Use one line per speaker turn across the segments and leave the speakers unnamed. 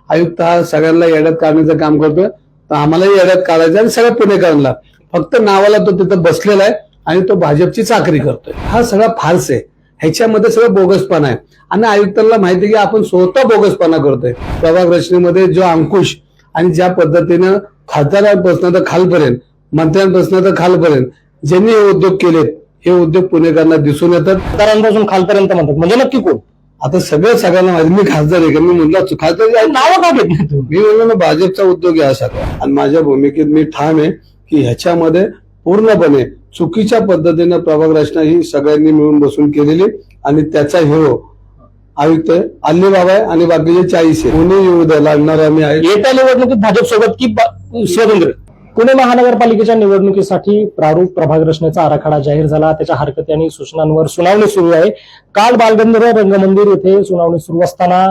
आयुक्त हा सगळ्यांना येड्यात काढण्याचं काम करतोय, तर आम्हालाही येड्यात काढायचं आणि सगळ्या पुणेकरांना. फक्त नावाला तो तिथं बसलेला आहे आणि तो भाजपची चाकरी करतोय. हा सगळा फार्स आहे, ह्याच्यामध्ये सगळं बोगसपणा आहे आणि आयुक्तांना माहिती आहे की आपण स्वतः बोगसपणा करतोय. प्रभाग रचनेमध्ये जो अंकुश आणि ज्या पद्धतीनं खासदारांपासून तर खालपर्यंत, मंत्र्यांपासून तर खालपर्यंत ज्यांनी हे उद्योग केलेत, हे उद्योग पुणेकरांना दिसून येतात.
खासदारांपासून खालपर्यंत म्हणतात म्हणजे नक्की कोण?
आता सगळ्यांना माहिती, मी खासदार आहे का? मी म्हणलं खासदार
नावं का घेत नाही
मी म्हणलो ना भाजपचा उद्योग आहे असा. आणि माझ्या भूमिकेत मी ठाम आहे की ह्याच्यामध्ये पूर्णपणे चुकीच्या पद्धतीनं प्रभाग रचना ही सगळ्यांनी मिळून बसून केलेली आणि त्याचा हिरो आयुक्त अल्ली बाबा आहे आणि बाकीचे 40 आहे. कोणी येऊ द्या, लढणार आम्ही आहे.
येत्या निवडणुकीत भाजप सोबत की स्वतंत्र? पुणे महानगरपालिकेच्या निवडणुकीसाठी प्रारूप प्रभाग रचनेचा आराखडा जाहीर झाला. त्याच्या हरकती आणि सूचनांवर सुनावणी सुरू आहे. काल बालगंधर्व रंगमंदिर येथे सुनावणी सुरू असताना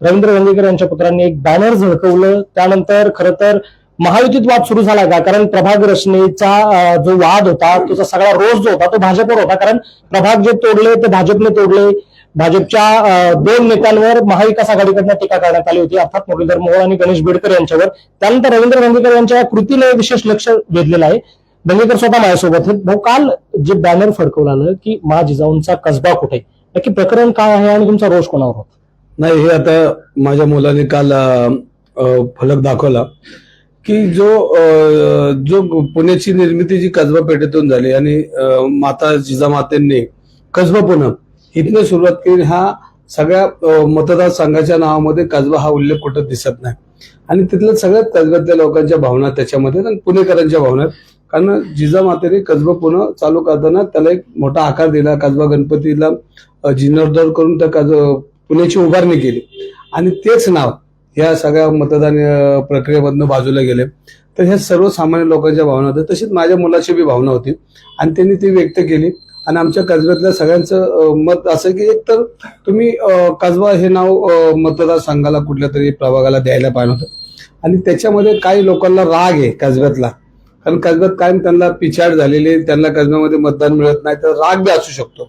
रवींद्र गंगेकर यांच्या पुत्रांनी एक बॅनर झळकवलं. त्यानंतर खरं तर महायुतीत वाद सुरू झाला का? कारण प्रभाग रचनेचा जो वाद होता, त्याचा सगळा रोष जो होता तो भाजपवर होता. कारण प्रभाग जे तोडले ते भाजपने तोडले. भाजपच्या 2 नेत्यांवर महाविकास आघाडीकडनं टीका करण्यात आली होती, अर्थात मुरलीधर मोहोळ आणि गणेश बेडकर यांच्यावर. त्यानंतर रवींद्र गंगेकर यांच्या कृतीने विशेष लक्ष वेधलेलं आहे. गंगेकर स्वतः माझ्यासोबत आहेत. भाऊ, काल जे बॅनर फडकवलं की मा जिजाऊंचा कसबा कुठे, नक्की प्रकरण काय आहे आणि तुमचा रोष कोणावर होता?
नाही, हे आता माझ्या मुलाने काल फलक दाखवला की जो पुण्याची निर्मिती जी कसबा पेठेतून झाली आणि माता जिजामातेंनी कसबा पुणे इथनं सुरुवात केली. हा सगळ्या मतदारसंघाच्या नावामध्ये कसबा हा उल्लेख कुठं दिसत नाही आणि तिथल्या सगळ्यात कसब्यातल्या लोकांच्या भावना त्याच्यामध्ये आणि पुणेकरांच्या भावना. कारण जिजामातेने कसबा पुणे चालू करताना त्याला एक मोठा आकार दिला. कसबा गणपतीला जीर्णोद्धार करून त्या पुण्याची उभारणी केली आणि तेच नाव या सगळ्या मतदान प्रक्रियेमधनं बाजूला गेले. तर ह्या सर्वसामान्य लोकांच्या भावना होत्या. तशीच माझ्या मुलाची बी भावना होती आणि त्यांनी ती व्यक्त केली. आणि आमच्या कसब्यातल्या सगळ्यांचं मत असं की एक तर तुम्ही कसबा हे नाव मतदारसंघाला कुठल्या तरी प्रभागाला द्यायला पाहिजे होतं. आणि त्याच्यामध्ये काही लोकांना राग आहे कसब्यातला, कारण कसब्यात कायम त्यांना पिछाड झालेली, त्यांना कसब्यामध्ये मतदान मिळत नाही, तर राग बी असू शकतो.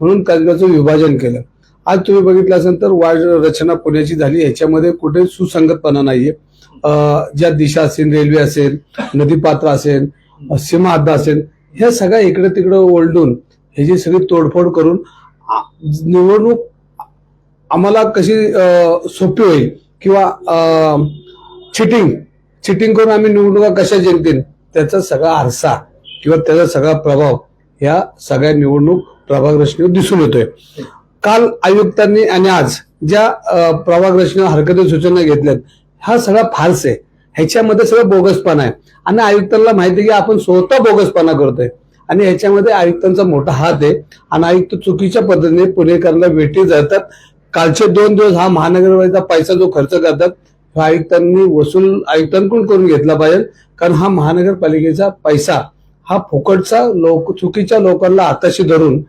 म्हणून कसब्याचं विभाजन केलं. आज तुम्ही बघितलं असेल तर वार्ड रचना पुण्याची झाली, ह्याच्यामध्ये कुठे सुसंगतपणा नाहीये. ज्या दिशा असेल, रेल्वे असेल, नदीपात्र असेल, सीमा हद्द असेल, ह्या सगळ्या इकडे तिकडे ओलडून ह्याची सगळी तोडफोड करून निवडणूक आम्हाला कशी सोपी होईल किंवा चिटिंग करून आम्ही निवडणुका कशा जिंकतील, त्याचा सगळा आरसा किंवा त्याचा सगळा प्रभाव या सगळ्या निवडणूक प्रभाग रचनेवर दिसून येतोय. काल आयुक्तांनी आणि आज ज्या प्रभाग रचनेवर हरकती सूचना घेतल्यात, हा सगळा फार्स आहे, ह्याच्यामध्ये सगळं बोगसपणा आहे आणि आयुक्तांना माहिती आहे की आपण स्वतः बोगसपणा करतोय आणि ह्याच्यामध्ये आयुक्तांचा मोठा हात आहे. आणि आयुक्त चुकीच्या पद्धतीने पुणेकरांना वेठी जातात. कालचे 2 दिवस हा महानगरपालिकेचा पैसा जो खर्च करतात, हा आयुक्तांकडून करून घेतला पाहिजे. कारण हा महानगरपालिकेचा पैसा हा फुकटचा चुकीच्या लोकांना हाताशी धरून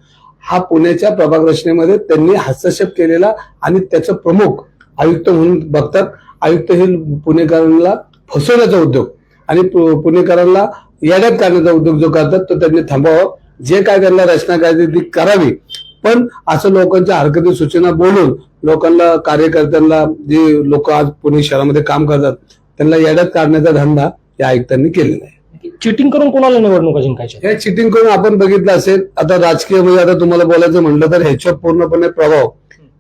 हा पुण्याच्या प्रभाग रचनेमध्ये त्यांनी हस्तक्षेप केलेला आणि त्याचं प्रमुख आयुक्त म्हणून बघतात. आयुक्त हे पुणेकरांना फसवण्याचा उद्योग आणि पुणेकरांना येड्यात काढण्याचा उद्योग जो करतात तो त्यांनी थांबवावा. जे काय त्यांना रचना करायची ती करावी, पण असं लोकांच्या हरकती सूचना बोलून लोकांना, कार्यकर्त्यांना, जे लोक आज पुणे शहरामध्ये काम करतात त्यांना येड्यात काढण्याचा धंदा या आयुक्तांनी केलेला आहे.
चिटिंग करून कोणाला निवडणुका जिंकायच्या?
हे चिटिंग करून आपण बघितलं असेल. आता राजकीय म्हणजे आता तुम्हाला बोलायचं म्हटलं तर ह्याच्यावर पूर्णपणे प्रभाव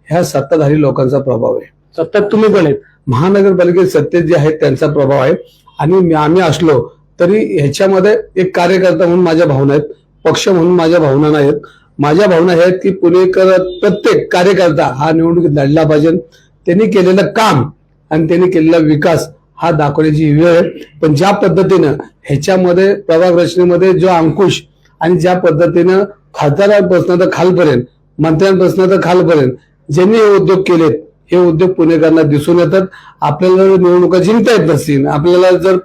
ह्या सत्ताधारी लोकांचा प्रभाव आहे.
सत्तेत तुम्ही पण आहेत,
महानगरपालिकेत सत्तेत जे आहेत त्यांचा प्रभाव आहे. आणि आम्ही असलो तरी ह्याच्यामध्ये एक कार्यकर्ता म्हणून माझ्या भावना आहेत, पक्ष म्हणून माझ्या भावना नाहीत. माझ्या भावना हे आहेत की पुणेकर प्रत्येक कार्यकर्ता हा निवडणुकीत लढला पाहिजे. त्यांनी केलेलं काम आणि त्यांनी केलेला विकास हा दाखवण्याची वेळ आहे. पण ज्या पद्धतीनं ह्याच्यामध्ये प्रभाग रचनेमध्ये जो अंकुश आणि ज्या पद्धतीनं खासदारांपासून तर खालपर्यंत, मंत्र्यांपासून तर खालपर्यंत ज्यांनी हे उद्योग केलेत, हे उद्योग पुणेकरांना दिसून येतात. आपल्याला जर निवडणुका जिंकता येत नसतील, आपल्याला जर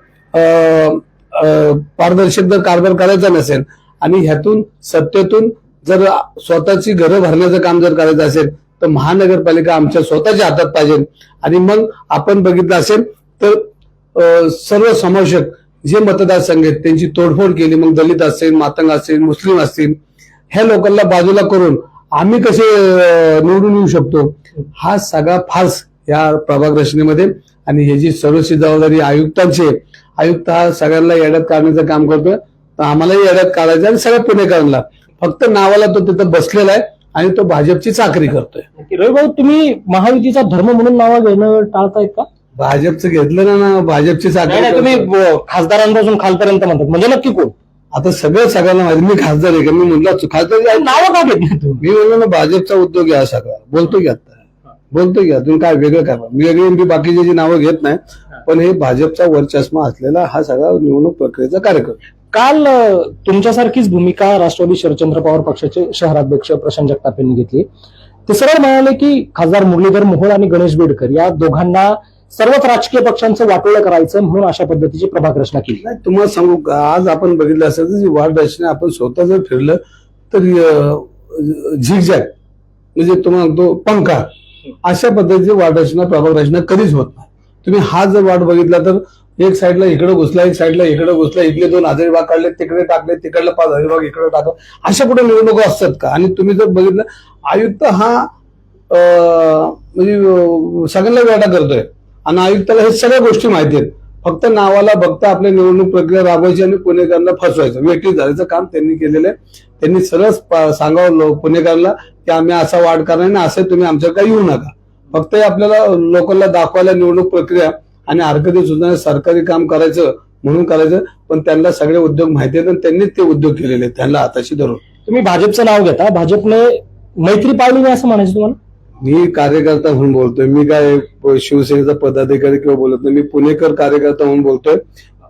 पारदर्शक जर कारभार करायचा नसेल आणि ह्यातून सत्तेतून जर स्वतःची घरं भरण्याचं काम जर करायचं असेल तर महानगरपालिका आमच्या स्वतःच्या हातात पाहिजे. आणि मग आपण बघितलं असेल तर सर्व समावेशक जे मतदारसंघ आहेत त्यांची तोडफोड केली. मग दलित असेल, मातंग असेल, मुस्लिम असतील, ह्या लोकांना बाजूला करून आम्ही कसे निवडून येऊ शकतो, हा सगळा फार्स या प्रभाग रचनेमध्ये, आणि ह्याची सर्वस्वी जबाबदारी आयुक्तांची आहे. आयुक्त हा सगळ्यांना येड्यात काढण्याचं काम करतोय, तर आम्हालाही येड्यात काढायचं आणि सगळ्या पुणेकरांना. फक्त नावाला तो तिथं बसलेला आहे आणि तो भाजपची चाकरी करतोय.
रवी भाऊ, तुम्ही महायुतीचा धर्म म्हणून नावं घेणं टाळतायत का?
भाजपचं घेतलं ना, भाजपची चाकरी
नाही, तुम्ही
करतोय.
खासदारांपासून खालपर्यंत म्हणतात, म्हणजे नक्की कोण?
आता सगळ्यांना माहिती मी खासदार आहे का, मी म्हणलं खासदार
नावं का घेत नाही तुम्ही?
मी म्हणलो ना भाजपचा उद्योग आहे हा सगळा. बोलतो की आता बोलतो की तुम्ही काय वेगळं करा, मी बाकीची जी नावं घेत नाही, पण हे भाजपचा वर्चस्व असलेला हा सगळा निवडणूक प्रक्रियेचा कार्यक्रम.
काल तुमच्यासारखीच भूमिका राष्ट्रवादी शरदचंद्र पवार पक्षाचे शहराध्यक्ष प्रशांत जगताप यांनी घेतली. ते सरळ म्हणाले की खासदार मुरलीधर मोहोळ आणि गणेश बेडकर या दोघांना सर्वच राजकीय पक्षांचं वाटोळं करायचं म्हणून अशा पद्धतीची प्रभाग रचना केली.
नाही, तुम्हाला सांगू का, आज आपण बघितलं असेल तर जी वार्ड रचना आपण स्वतः जर फिरलं तर झिगझॅग म्हणजे तुम्हाला तो पंखा अशा पद्धतीची वार्ड रचना प्रभाग रचना कधीच होत नाही. तुम्ही हा जर वार्ड बघितला तर एक साईडला इकडे घुसला, एक साईडला इकडे घुसला, इथले 2 हजारी भाग काढले तिकडे टाकले, तिकडले 5 हजारी भाग इकडे टाकले, अशा कुठे निवडणुका असतात का? आणि तुम्ही जर बघितलं आयुक्त हा म्हणजे सगळ्यांना वेळा करतोय आणि आयुक्ताला हे सगळ्या गोष्टी माहिती आहेत. फक्त नावाला बघता आपली निवडणूक प्रक्रिया राबवायची आणि पुणेकरांना फसवायचं, वेगळी झाल्याचं काम त्यांनी केलेलं आहे. त्यांनी सरळ सांगावं पुणेकरांना की आम्ही असा वाढ करणार नाही, असं तुम्ही आमच्याकडे येऊ नका. फक्त आपल्याला लोकांना दाखवायला निवडणूक प्रक्रिया आणि हरकती सुद्धा सरकारी काम करायचं म्हणून करायचं, पण त्यांना सगळे उद्योग माहिती आहेत आणि त्यांनीच ते उद्योग केलेले आहेत त्यांना हाताशी धरून.
तुम्ही भाजपचं नाव घेता, भाजपने मैत्री पाळली नाही असं म्हणायचं तुम्हाला?
मी कार्यकर्ता म्हणून बोलतोय, मी काय शिवसेनेचा पदाधिकारी किंवा बोलत नाही, मी पुणेकर कार्यकर्ता म्हणून बोलतोय.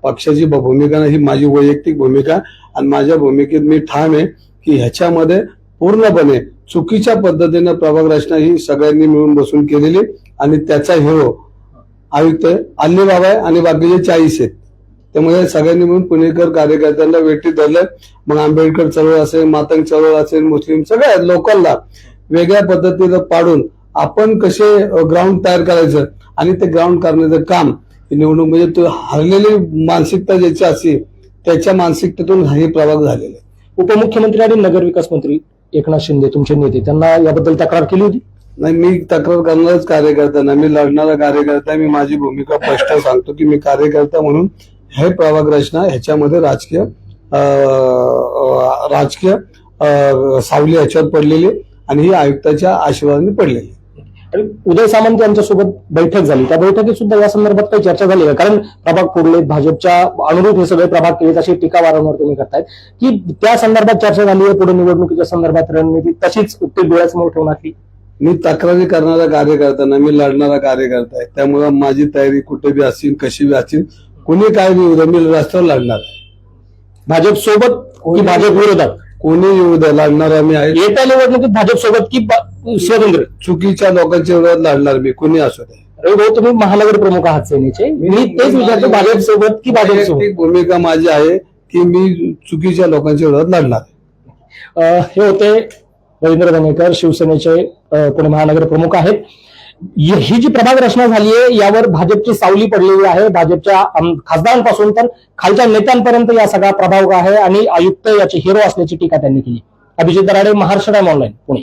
पक्षाची भूमिका ही माझी वैयक्तिक भूमिका, आणि माझ्या भूमिकेत मी ठाम आहे की ह्याच्यामध्ये पूर्णपणे चुकीच्या पद्धतीने प्रभाग रचना ही सगळ्यांनी मिळून बसून केलेली, आणि त्याचा हिरो आयुक्त आल्ले बाबा आहे आणि बाकीचे 40 आहेत. त्यामुळे सगळ्यांनी मिळून पुणेकर कार्यकर्त्यांना वेठी धरलंय. मग आंबेडकर चळवळ असेल, मातंग चळवळ असेल, मुस्लिम सगळ्या लोकांना वेगळ्या पद्धतीनं पाडून आपण कसे ग्राउंड तयार करायचं आणि ते ग्राउंड करण्याचं काम निवडणूक म्हणजे तो हरलेली मानसिकता ज्याची असेल त्याच्या मानसिकतेतून हे प्रभाग झालेले.
उपमुख्यमंत्री आणि नगरविकास मंत्री एकनाथ शिंदे तुमचे नेते, त्यांना याबद्दल तक्रार केली होती?
नाही, मी तक्रार करणारच कार्यकर्ता नाही, मी लढणारा कार्यकर्ता. मी माझी भूमिका स्पष्ट सांगतो की मी कार्यकर्ता म्हणून हे प्रभाग रचना ह्याच्यामध्ये राजकीय सावली ह्याच्यावर पडलेली आणि ही आयुक्ताच्या आशीर्वादाने पडलेली.
आणि उदय सामंत यांच्यासोबत बैठक झाली, त्या बैठकीत सुद्धा या संदर्भात काही चर्चा झाली का? कारण प्रभाग फोडलेत, भाजपच्या अनुरूप हे सगळे प्रभाग केलेत अशी टीका वारंवार तुम्ही करतायत, की त्या संदर्भात चर्चा झाली आहे, पुढे निवडणुकीच्या संदर्भात रणनीती तशीच उत्तर डोळ्यासमोर ठेवण्यात?
मी तक्रारी करणारा कार्यकर्ता नाही, मी लढणारा कार्यकर्ता आहे. त्यामुळे माझी तयारी कुठे बी असेल, कशी बी असेल, कुणी काय बी उद्या मी रस्त्यावर लढणार आहे.
भाजप सोबत की भाजप विरोधात?
कोणी येऊ द्या, लढणार आम्ही आहे.
येत्या निवडणुकीत भाजप सोबत की स्वतंत्र?
चुकीच्या लोकांच्या विरोधात लढणार मी, कोणी असू दे.
रवी भाऊ, तुम्ही महानगर प्रमुख आहात सेनेचे, मी तेच विचारतो, भाजप सोबत की भाजप सोबत?
भूमिका माझी आहे की मी चुकीच्या लोकांच्या विरोधात लढणार.
हे होते रवींद्र धंगेकर, शिवसेनेचे पुणे महानगर प्रमुख आहेत. ही जी प्रभाग रचना झाली आहे यावर भाजपची सावली पडलेली आहे. भाजपच्या खासदारांपासून तर खालच्या नेत्यांपर्यंत या सगळा प्रभाव आहे आणि आयुक्त याचे हिरो असल्याची टीका त्यांनी केली. Abhijit Darade, Maharashtra time online, Pune.